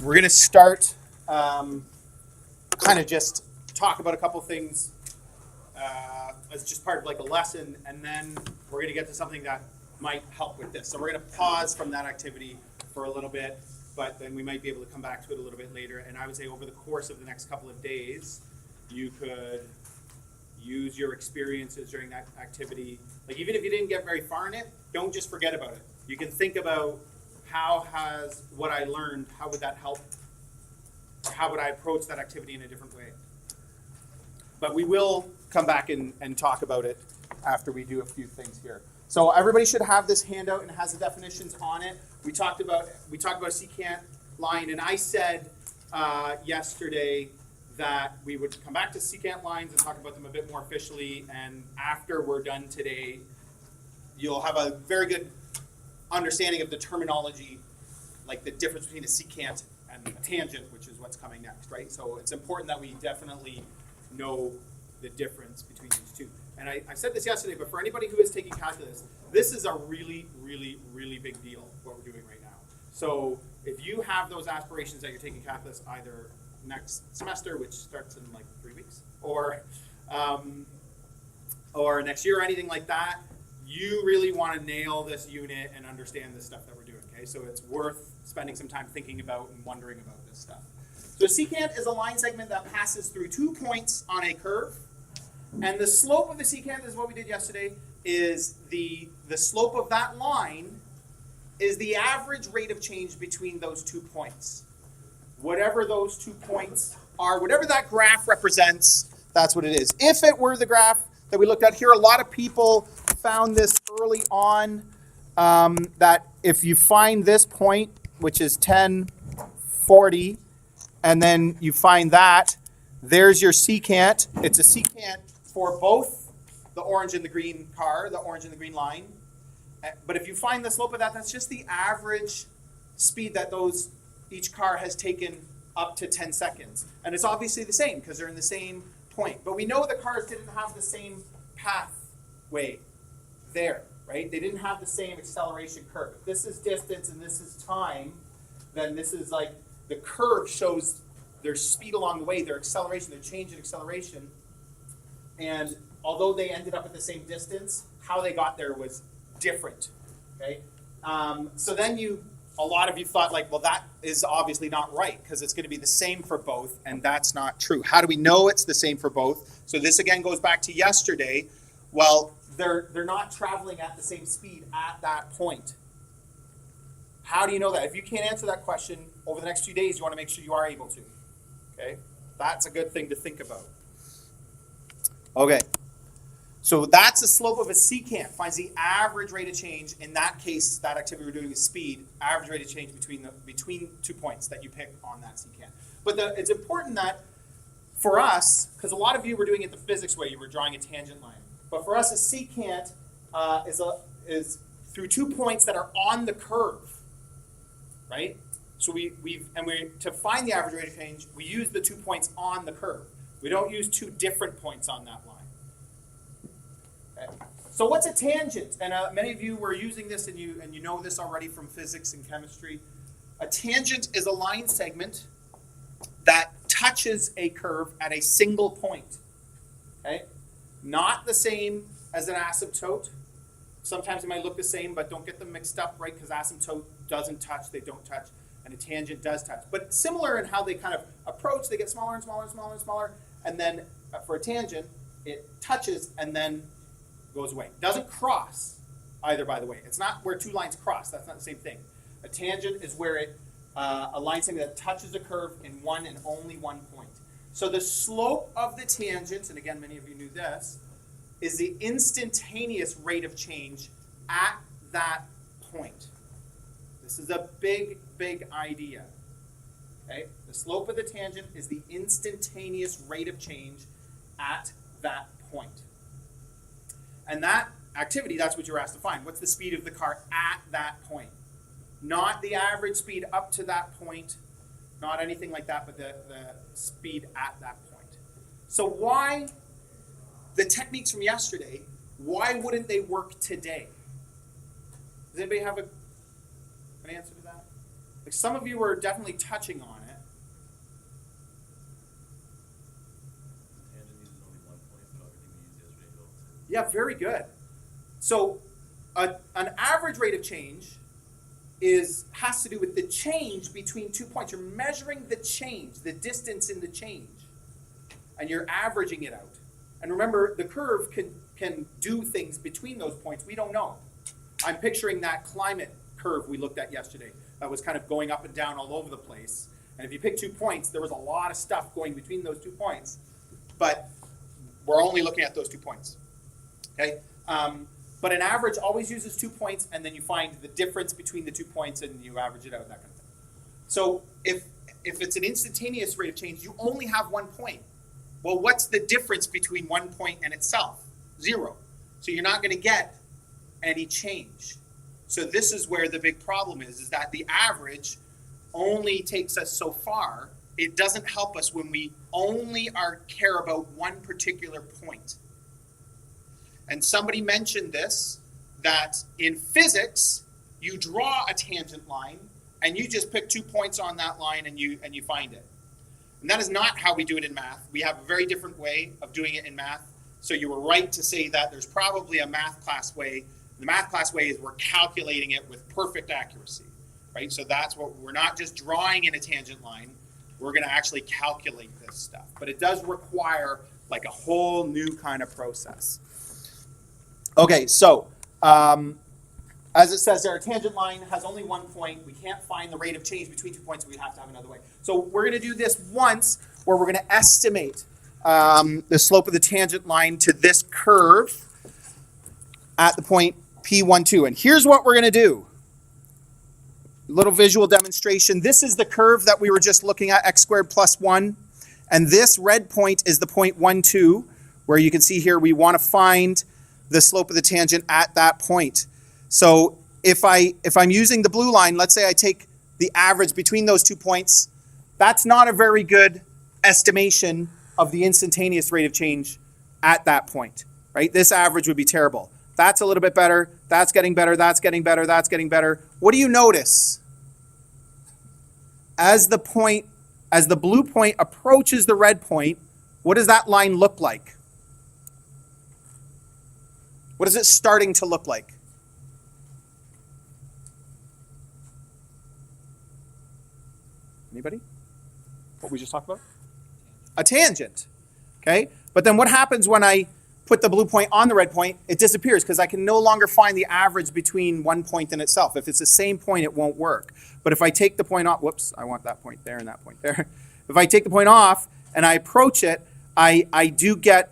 we're going to start kind of just talk about a couple things as just part of like a lesson, and then we're going to get to something that might help with this. So we're going to pause from that activity for a little bit, but then we might be able to come back to it a little bit later. And I would say over the course of the next couple of days, you could use your experiences during that activity. Like even if you didn't get very far in it, don't just forget about it. You can think about how has what I learned, how would that help? Or how would I approach that activity in a different way? But we will come back and talk about it after we do a few things here. So everybody should have this handout and it has the definitions on it. We talked about secant line, and I said yesterday that we would come back to secant lines and talk about them a bit more officially, and after we're done today, you'll have a very good understanding of the terminology, like the difference between a secant and a tangent, which is what's coming next, right? So it's important that we definitely know the difference between these two. And I said this yesterday, but for anybody who is taking calculus, this is a really, really, really big deal, what we're doing right now. So if you have those aspirations that you're taking calculus either next semester, which starts in like 3 weeks, or next year or anything like that, you really want to nail this unit and understand the stuff that we're doing, okay? So it's worth spending some time thinking about and wondering about this stuff. So secant is a line segment that passes through 2 points on a curve. And the slope of the secant is what we did yesterday, is the slope of that line is the average rate of change between those 2 points. Whatever those 2 points are, whatever that graph represents, that's what it is. If it were the graph that we looked at here, a lot of people found this early on, that if you find this point, which is 1040, and then you find that, there's your secant. It's a secant for both the orange and the green car, the orange and the green line. But if you find the slope of that, that's just the average speed that each car has taken up to 10 seconds. And it's obviously the same because they're in the same point. But we know the cars didn't have the same pathway there, right? They didn't have the same acceleration curve. If this is distance and this is time, then this is like the curve shows their speed along the way, their acceleration, their change in acceleration. And although they ended up at the same distance, how they got there was different, okay? So then a lot of you thought like, well, that is obviously not right because it's going to be the same for both, and that's not true. How do we know it's the same for both? So this again goes back to yesterday. Well, they're not traveling at the same speed at that point. How do you know that? If you can't answer that question over the next few days, you want to make sure you are able to. Okay? That's a good thing to think about. Okay. So that's the slope of a secant. Finds the average rate of change. In that case, that activity we're doing is speed. Average rate of change between 2 points that you pick on that secant. But it's important that for us, because a lot of you were doing it the physics way, you were drawing a tangent line. But for us, a secant is through 2 points that are on the curve, right? So to find the average rate of change, we use the 2 points on the curve. We don't use 2 different points on that line. Okay. So what's a tangent? And many of you were using this, and you know this already from physics and chemistry. A tangent is a line segment that touches a curve at a single point. Okay? Not the same as an asymptote. Sometimes it might look the same, but don't get them mixed up, right? Because asymptote doesn't touch, they don't touch, and a tangent does touch. But similar in how they kind of approach, they get smaller and smaller and smaller and smaller, and then for a tangent, it touches and then goes away. Doesn't cross either, by the way. It's not where 2 lines cross. That's not the same thing. A tangent is where a line segment that touches a curve in one and only 1 point. So the slope of the tangent, and again, many of you knew this, is the instantaneous rate of change at that point. This is a big, big idea. Okay? The slope of the tangent is the instantaneous rate of change at that point. And that activity, that's what you're asked to find. What's the speed of the car at that point? Not the average speed up to that point, not anything like that, but the speed at that point. So why, the techniques from yesterday, why wouldn't they work today? Does anybody have an answer to that? Like some of you were definitely touching on it. Yeah, very good. So an average rate of change has to do with the change between 2 points. You're measuring the change, the distance in the change, and you're averaging it out. And remember, the curve can do things between those points we don't know. I'm picturing that climate curve we looked at yesterday that was kind of going up and down all over the place. And if you pick 2 points, there was a lot of stuff going between those 2 points. But we're only looking at those 2 points. Okay? But an average always uses 2 points, and then you find the difference between the 2 points, and you average it out, that kind of thing. So if it's an instantaneous rate of change, you only have 1 point. Well, what's the difference between 1 point and itself? 0. So you're not going to get any change. So this is where the big problem is that the average only takes us so far. It doesn't help us when we only care about one particular point. And somebody mentioned this, that in physics, you draw a tangent line, and you just pick 2 points on that line, and you find it. And that is not how we do it in math. We have a very different way of doing it in math. So you were right to say that there's probably a math class way. The math class way is we're calculating it with perfect accuracy, right? So that's what we're not just drawing in a tangent line. We're going to actually calculate this stuff. But it does require like a whole new kind of process. Okay, so as it says there, a tangent line has only 1 point. We can't find the rate of change between 2 points. We have to have another way. So we're going to do this once where we're going to estimate the slope of the tangent line to this curve at the point P12. And here's what we're going to do. A little visual demonstration. This is the curve that we were just looking at, x squared plus 1. And this red point is the point 1, 2, where you can see here we want to find the slope of the tangent at that point. So if I'm using the blue line, let's say I take the average between those 2 points, that's not a very good estimation of the instantaneous rate of change at that point, right? This average would be terrible. That's a little bit better. That's getting better. That's getting better. That's getting better. What do you notice? As the blue point approaches the red point, what does that line look like? What is it starting to look like? Anybody? What we just talked about? A tangent. Okay? But then what happens when I put the blue point on the red point? It disappears because I can no longer find the average between 1 point and itself. If it's the same point, it won't work. But if I take the point off, whoops, I want that point there and that point there. If I take the point off and I approach it, I do get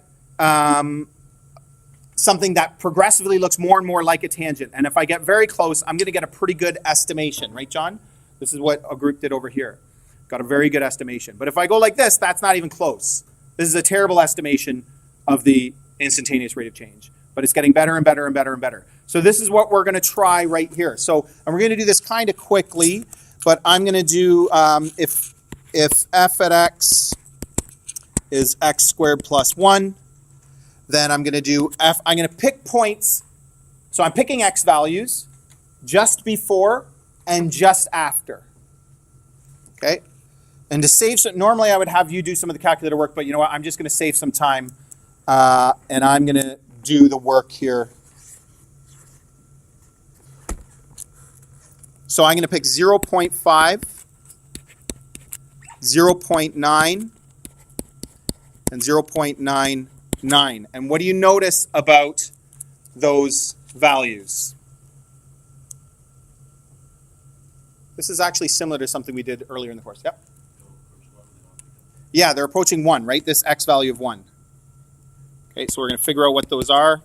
something that progressively looks more and more like a tangent. And if I get very close, I'm going to get a pretty good estimation. Right, John? This is what a group did over here. Got a very good estimation. But if I go like this, that's not even close. This is a terrible estimation of the instantaneous rate of change. But it's getting better and better and better and better. So this is what we're going to try right here. So, and we're going to do this kind of quickly, but I'm going to do, if f at x is x squared plus 1, then I'm going to do I'm going to pick points. So I'm picking x values just before and just after. Okay? And to save some, normally I would have you do some of the calculator work, but you know what? I'm just going to save some time, and I'm going to do the work here. So I'm going to pick 0.5, 0.9, and 0.99. And what do you notice about those values? This is actually similar to something we did earlier in the course. Yep. Yeah, they're approaching 1, right? This x value of 1. Okay, so we're going to figure out what those are.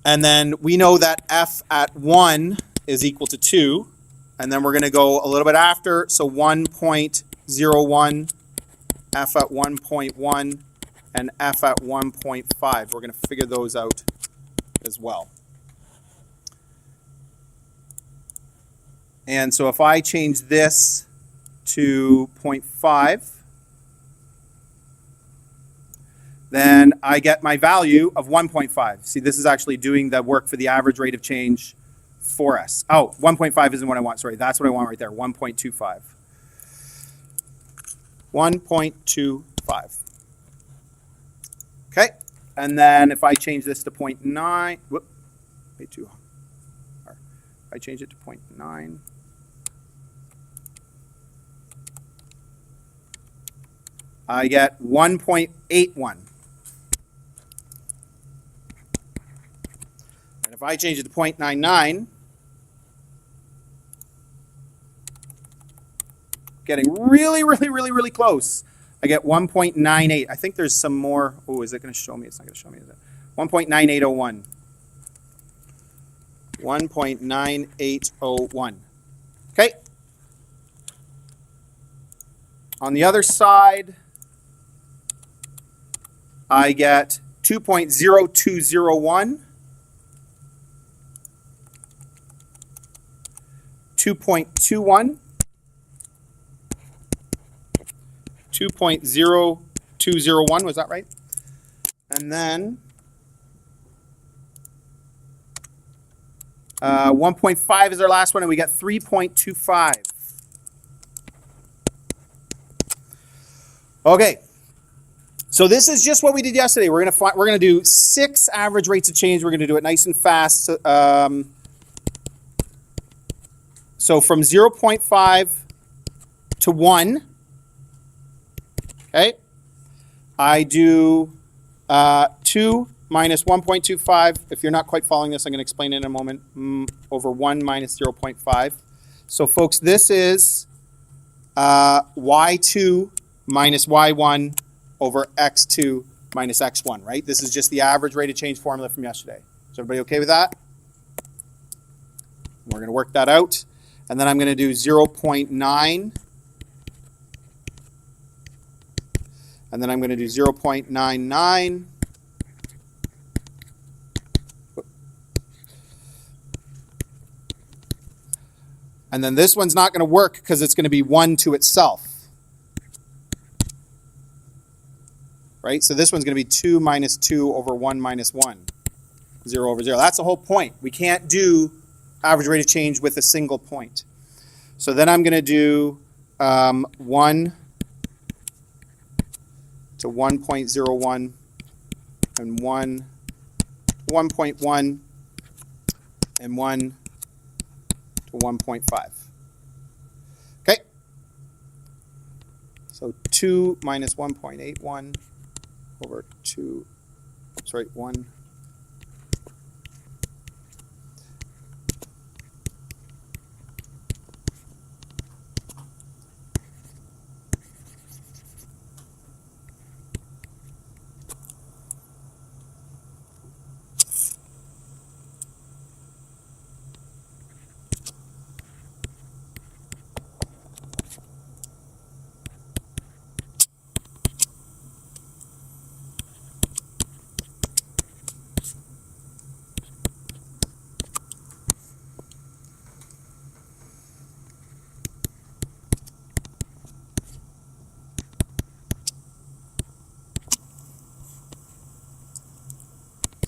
And then we know that f at 1 is equal to 2. And then we're going to go a little bit after. So 1.01, f at 1.1, and f at 1.5. We're going to figure those out as well. And so if I change this to 0.5, then I get my value of 1.5. See, this is actually doing the work for the average rate of change 4s. Oh, 1.5 isn't what I want. Sorry, that's what I want right there. 1.25. 1.25. Okay, and then if I change this to 0.9, whoop, way too hard. If I change it to 0.9, I get 1.81. And if I change it to 0.99, getting really close, I get 1.98. I think there's some more. Oh, is it going to show me? It's not going to show me, is it? 1.9801. 1.9801. Okay. On the other side, I get 2.0201, 2.21, 2.0201, was that right? And then 1.5 is our last one, and we get 3.25. Okay, so this is just what we did yesterday. We're gonna do 6 average rates of change. We're gonna do it nice and fast. So from 0.5 to 1. Okay, I do 2 minus 1.25. If you're not quite following this, I'm going to explain it in a moment. Over 1 minus 0.5. So, folks, this is y2 minus y1 over x2 minus x1, right? This is just the average rate of change formula from yesterday. Is everybody okay with that? We're going to work that out. And then I'm going to do 0.9. And then I'm going to do 0.99. And then this one's not going to work because it's going to be 1 to itself. Right? So this one's going to be 2 minus 2 over 1 minus 1. 0 over 0. That's the whole point. We can't do average rate of change with a single point. So then I'm going to do 1 to 1.01 and 1.1 and 1 to 1.5. Okay. So 2 minus 1.81 over 2, sorry, 1.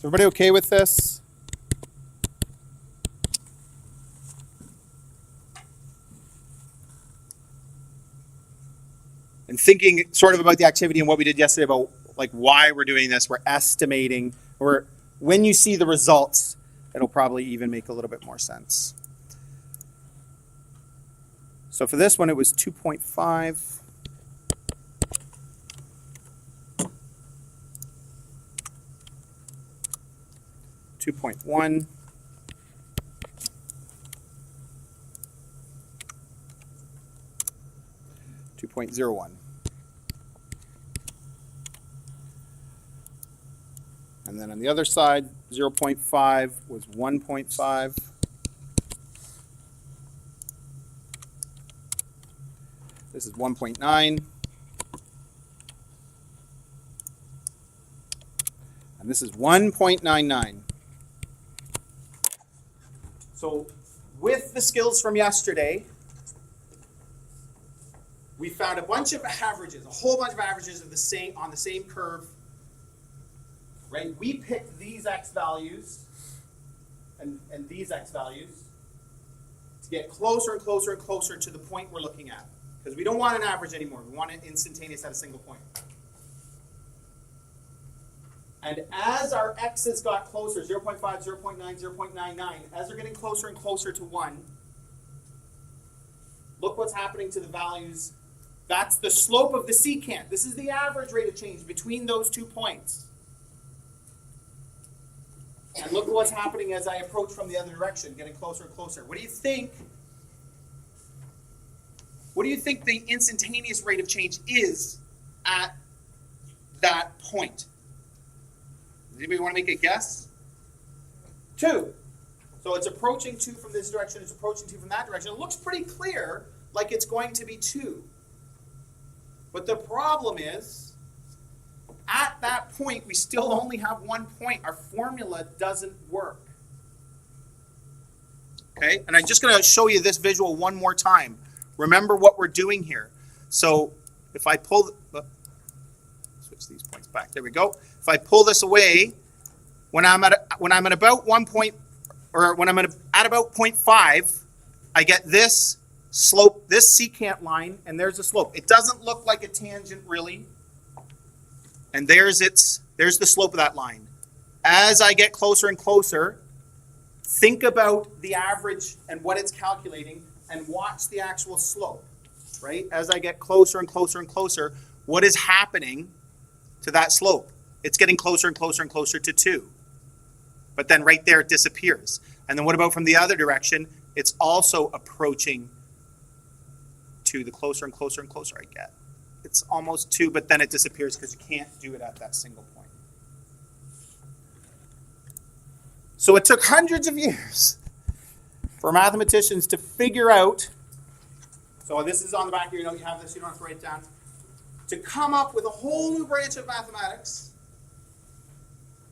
Everybody okay with this? And thinking sort of about the activity and what we did yesterday about like why we're doing this, we're estimating, or when you see the results, it'll probably even make a little bit more sense. So for this one, it was 2.5. 2.1, 2.01. And then on the other side, 0.5 was 1.5. This is 1.9. And this is 1.99. So with the skills from yesterday, we found a bunch of averages, a whole bunch of averages of the same on the same curve. Right? We picked these x values and these x values. get closer and closer and closer to the point we're looking at. Because we don't want an average anymore. We want it instantaneous at a single point. And as our x's got closer, 0.5, 0.9, 0.99, as they're getting closer and closer to 1, look what's happening to the values. That's the slope of the secant. This is the average rate of change between those 2 points. And look what's happening as I approach from the other direction, getting closer and closer. What do you think? What do you think the instantaneous rate of change is at that point? Anybody want to make a guess? 2. So it's approaching 2 from this direction, it's approaching 2 from that direction. It looks pretty clear like it's going to be 2. But the problem is, at that point, we still only have 1 point. Our formula doesn't work. Okay, and I'm just going to show you this visual one more time. Remember what we're doing here. So if I pull, switch these points back. There we go. If I pull this away, when I'm at about 1 point, or when I'm at about 0.5, I get this slope, this secant line, and there's a slope. It doesn't look like a tangent really. And there's the slope of that line. As I get closer and closer, think about the average and what it's calculating, and watch the actual slope, right? As I get closer and closer and closer, what is happening to that slope? It's getting closer and closer and closer to 2. But then right there it disappears. And then what about from the other direction? It's also approaching 2. The closer and closer and closer I get. It's almost 2, but then it disappears because you can't do it at that single point. So it took hundreds of years for mathematicians to figure out, so this is on the back of your note, you have this, you don't have to write it down, to come up with a whole new branch of mathematics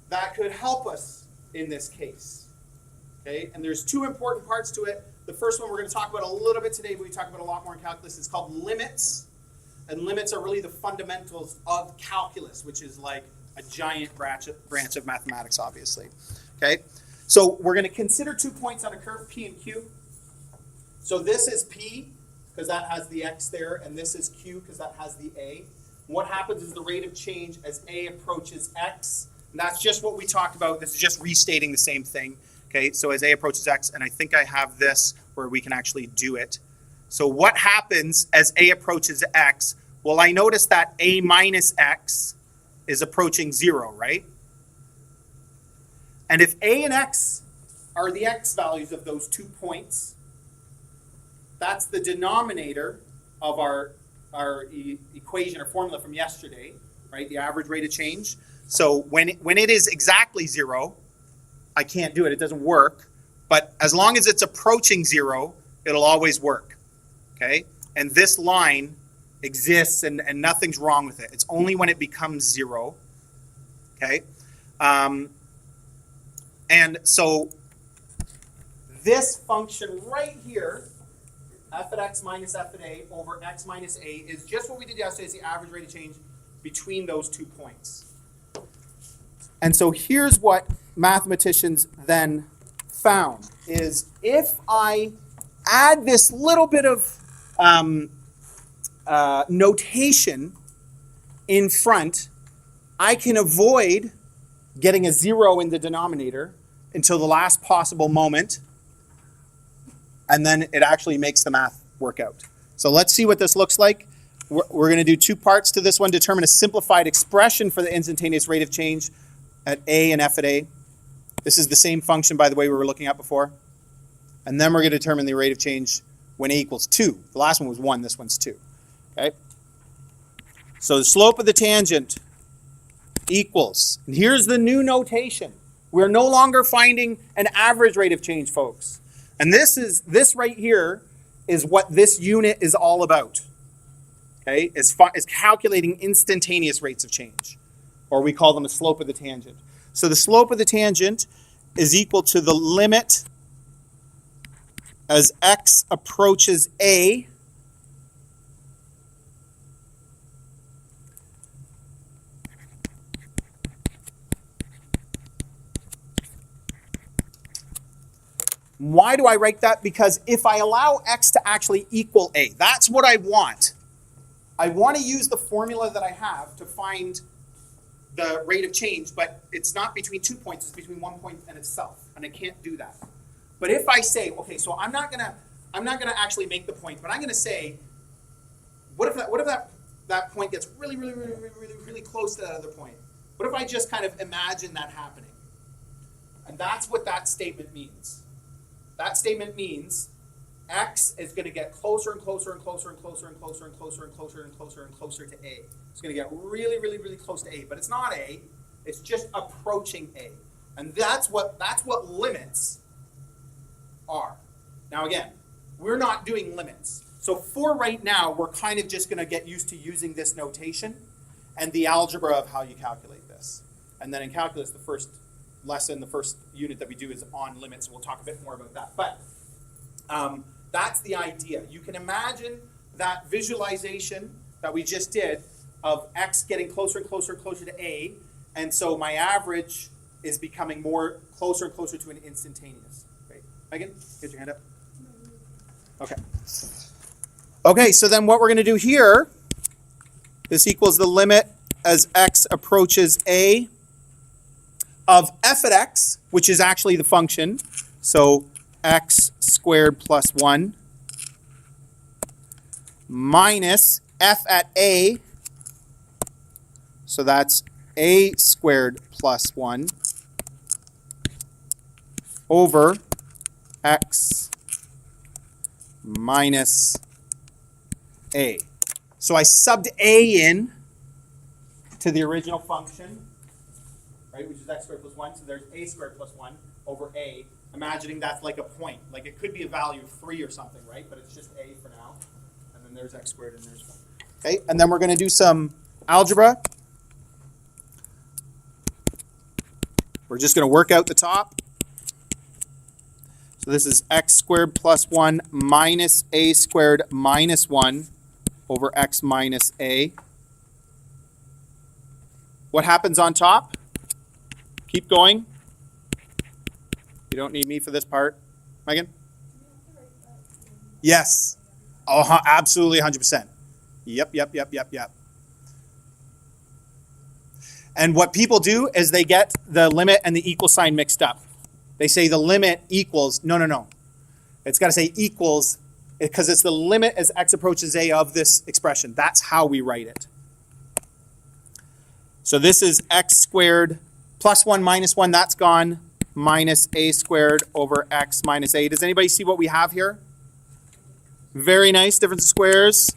that could help us in this case. Okay, and there's 2 important parts to it. The first one we're going to talk about a little bit today, but we talk about a lot more in calculus. It's called limits. And limits are really the fundamentals of calculus, which is like a giant branch of mathematics, obviously. Okay, so we're going to consider 2 points on a curve, P and Q. So this is P, because that has the X there, and this is Q, because that has the A. What happens is the rate of change as A approaches X. And that's just what we talked about. This is just restating the same thing. Okay, so as A approaches X, and I think I have this where we can actually do it. So what happens as A approaches X? Well, I notice that A minus X is approaching 0, right? And if A and X are the X values of those 2 points, that's the denominator of our equation or formula from yesterday, right? The average rate of change. So when it is exactly 0, I can't do it. It doesn't work. But as long as it's approaching 0, it'll always work. Okay? And this line exists and nothing's wrong with it. It's only when it becomes 0. Okay? And so this function right here, f at x minus f at a over x minus a, is just what we did yesterday. It's the average rate of change between those 2 points. And so here's what mathematicians then found, is if I add this little bit of notation in front, I can avoid getting a 0 in the denominator until the last possible moment, and then it actually makes the math work out. So let's see what this looks like. We're going to do 2 parts to this one. Determine a simplified expression for the instantaneous rate of change at A and f at a. This is the same function, by the way, we were looking at before. And then we're going to determine the rate of change when a equals 2. The last one was 1, this one's 2. Okay? So the slope of the tangent equals, and here's the new notation. We're no longer finding an average rate of change, folks. And this right here is what this unit is all about. Okay? It's calculating instantaneous rates of change, or we call them the slope of the tangent. So the slope of the tangent is equal to the limit as x approaches a Why do I write that? Because if I allow x to actually equal a, that's what I want. I want to use the formula that I have to find the rate of change, but it's not between 2 points, it's between 1 point and itself, and I can't do that. But if I say, okay, so I'm not gonna actually make the point, but I'm gonna say, what if that point gets really close to that other point? What if I just kind of imagine that happening? And that's what that statement means. That statement means x is going to get closer and closer and closer and closer and closer and closer and closer and closer and closer to a. It's going to get really close to a, but it's not a. It's just approaching a, and that's what limits are. Now again, we're not doing limits, so for right now, we're kind of just going to get used to using this notation and the algebra of how you calculate this. And then in calculus, the first lesson, the first unit that we do is on limits. We'll talk a bit more about that, but. That's the idea. You can imagine that visualization that we just did of x getting closer and closer and closer to a, and so my average is becoming more closer and closer to an instantaneous. Right? Megan, get your hand up. Okay. Okay, so then what we're going to do here, this equals the limit as x approaches a of f at x, which is actually the function. So x squared plus 1 minus f at a, so that's a squared plus 1 over x minus a. So I subbed a in to the original function, right, which is x squared plus 1, so there's a squared plus 1 over a. Imagining that's like a point. Like it could be a value of 3 or something, right? But it's just a for now. And then there's x squared and there's 1. Okay, and then we're going to do some algebra. We're just going to work out the top. So this is x squared plus 1 minus a squared minus 1 over x minus a. What happens on top? Keep going. You don't need me for this part. Megan? Yes. Oh, absolutely 100%. Yep. And what people do is they get the limit and the equal sign mixed up. They say the limit equals, no. It's got to say equals because it's the limit as x approaches a of this expression. That's how we write it. So this is x squared plus 1 minus 1. That's gone. Minus a squared over x minus a. Does anybody see what we have here? Very nice, difference of squares.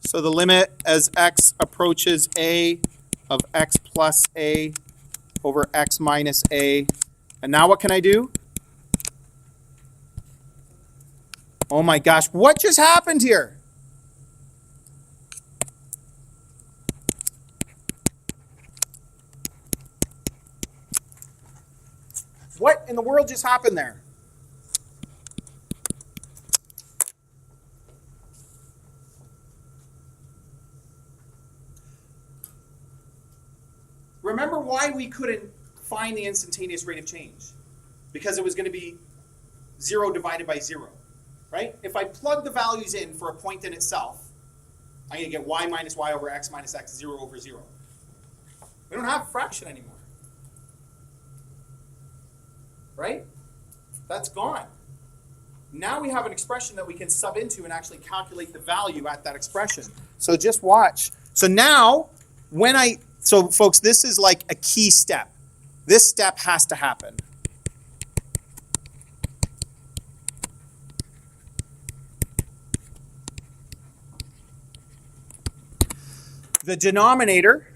So the limit as x approaches a of x plus a over x minus a. And now what can I do? Oh my gosh, what just happened here? What in the world just happened there? Remember why we couldn't find the instantaneous rate of change? Because it was going to be 0 divided by 0, right? If I plug the values in for a point in itself, I'm going to get y minus y over x minus x, 0 over 0. We don't have a fraction anymore. Right? That's gone. Now we have an expression that we can sub into and actually calculate the value at that expression. So just watch. So now, so folks, this is like a key step. This step has to happen. The denominator,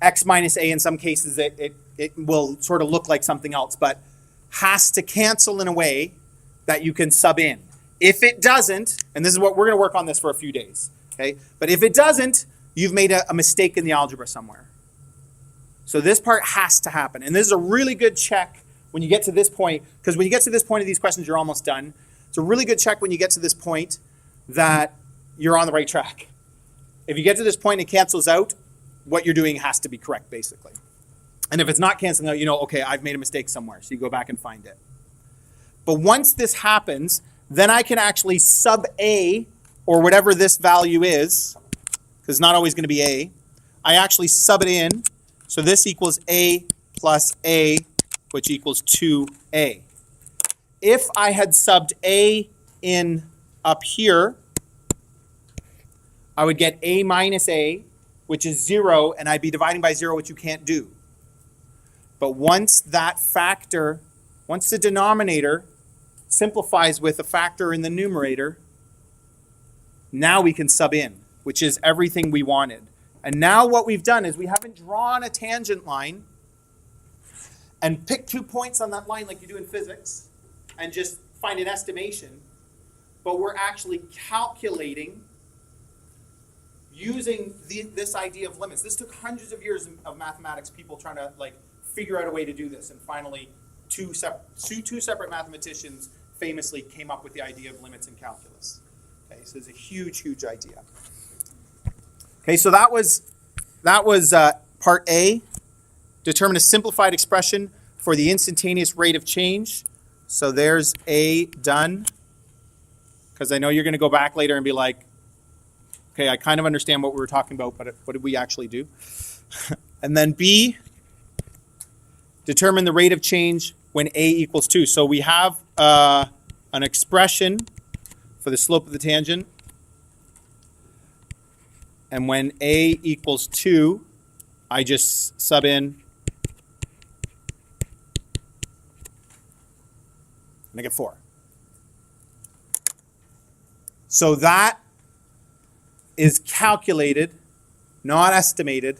x minus a, in some cases it will sort of look like something else, but has to cancel in a way that you can sub in. If it doesn't, and this is what we're going to work on this for a few days, okay? But if it doesn't, you've made a mistake in the algebra somewhere. So this part has to happen. And this is a really good check when you get to this point, because when you get to this point of these questions, you're almost done. It's a really good check when you get to this point that you're on the right track. If you get to this point and it cancels out, what you're doing has to be correct, basically. And if it's not canceling out, you know, okay, I've made a mistake somewhere. So you go back and find it. But once this happens, then I can actually sub a, or whatever this value is, because it's not always going to be a. I actually sub it in. So this equals a plus a, which equals 2a. If I had subbed a in up here, I would get a minus a, which is 0, and I'd be dividing by 0, which you can't do. But once that factor, once the denominator simplifies with a factor in the numerator, now we can sub in, which is everything we wanted. And now what we've done is we haven't drawn a tangent line and picked 2 points on that line like you do in physics and just find an estimation, but we're actually calculating using this idea of limits. This took hundreds of years of mathematics, people trying to figure out a way to do this, and finally two separate mathematicians famously came up with the idea of limits in calculus. Okay, so it's a huge, huge idea. Okay, so that was part A. Determine a simplified expression for the instantaneous rate of change. So there's A done, because I know you're going to go back later and be like, okay, I kind of understand what we were talking about, but what did we actually do? And then B, determine the rate of change when A equals 2. So we have an expression for the slope of the tangent. And when A equals 2, I just sub in, and I get 4. So that is calculated, not estimated,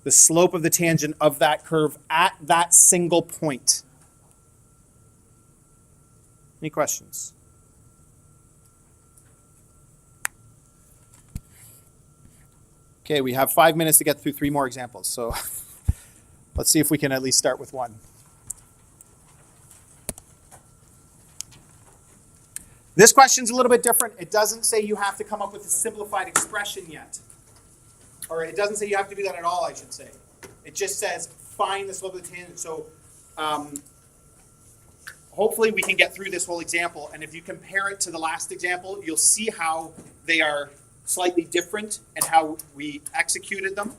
the slope of the tangent of that curve at that single point. Any questions? Okay, we have 5 minutes to get through 3 more examples, so let's see if we can at least start with one. This question's a little bit different. It doesn't say you have to come up with a simplified expression yet. Or it doesn't say you have to do that at all, I should say. It just says find the slope of the tangent. So hopefully we can get through this whole example, and if you compare it to the last example, you'll see how they are slightly different and how we executed them.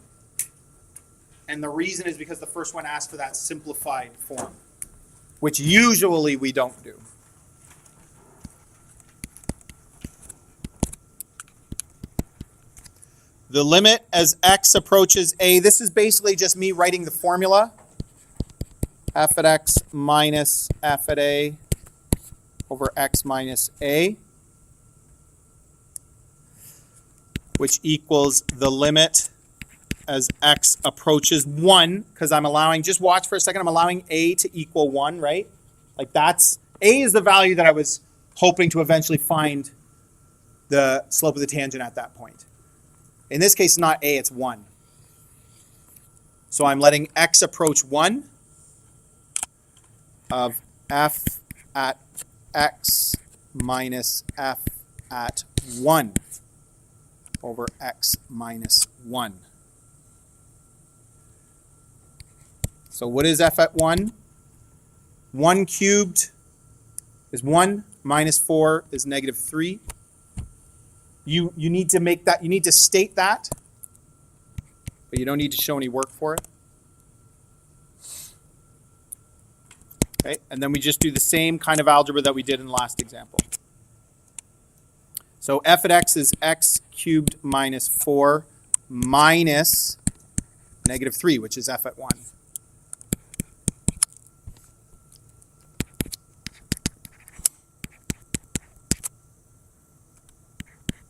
And the reason is because the first one asked for that simplified form, which usually we don't do. The limit as x approaches a, this is basically just me writing the formula. F at x minus f at a over x minus a, which equals the limit as x approaches 1, because I'm allowing, just watch for a second, I'm allowing a to equal 1, right? Like that's, a is the value that I was hoping to eventually find the slope of the tangent at that point. In this case, not a, it's 1. So I'm letting x approach 1 of f at x minus f at 1 over x minus 1. So what is f at 1? 1 cubed is 1, minus 4 is negative 3. You need to make that, you need to state that, but you don't need to show any work for it. Okay, and then we just do the same kind of algebra that we did in the last example. So f at x is x cubed minus 4 minus negative 3, which is f at 1.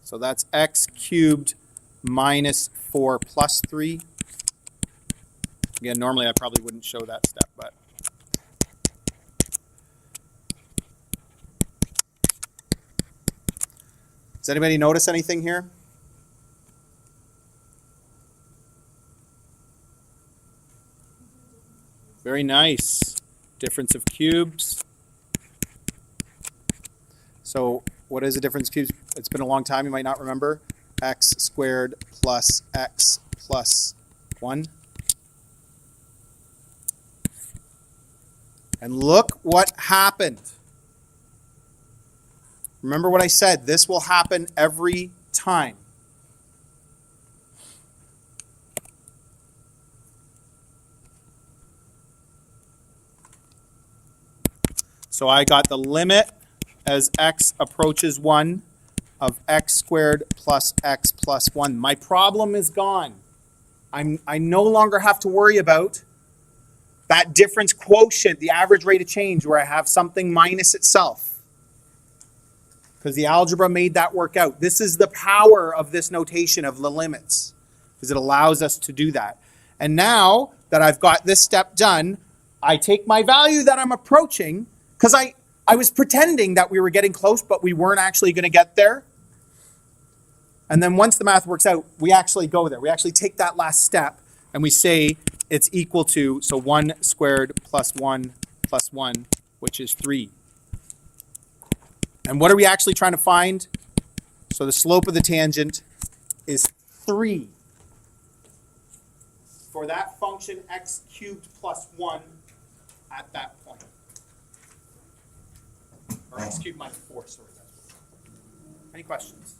So that's x cubed minus 4 plus 3. Again, normally I probably wouldn't show that step, but. Does anybody notice anything here? Very nice. Difference of cubes. So what is the difference of cubes? It's been a long time, you might not remember. X squared plus x plus 1. And look what happened. Remember what I said, this will happen every time. So I got the limit as x approaches 1 of x squared plus x plus 1. My problem is gone. I no longer have to worry about that difference quotient, the average rate of change, where I have something minus itself. Because the algebra made that work out. This is the power of this notation of the limits, because it allows us to do that. And now that I've got this step done, I take my value that I'm approaching, because I was pretending that we were getting close, but we weren't actually going to get there. And then once the math works out, we actually go there. We actually take that last step, and we say it's equal to, so 1 squared plus 1 plus 1, which is 3. And what are we actually trying to find? So the slope of the tangent is 3. For that function x cubed plus 1 at that point. Or x cubed minus 4, sorry. Any questions?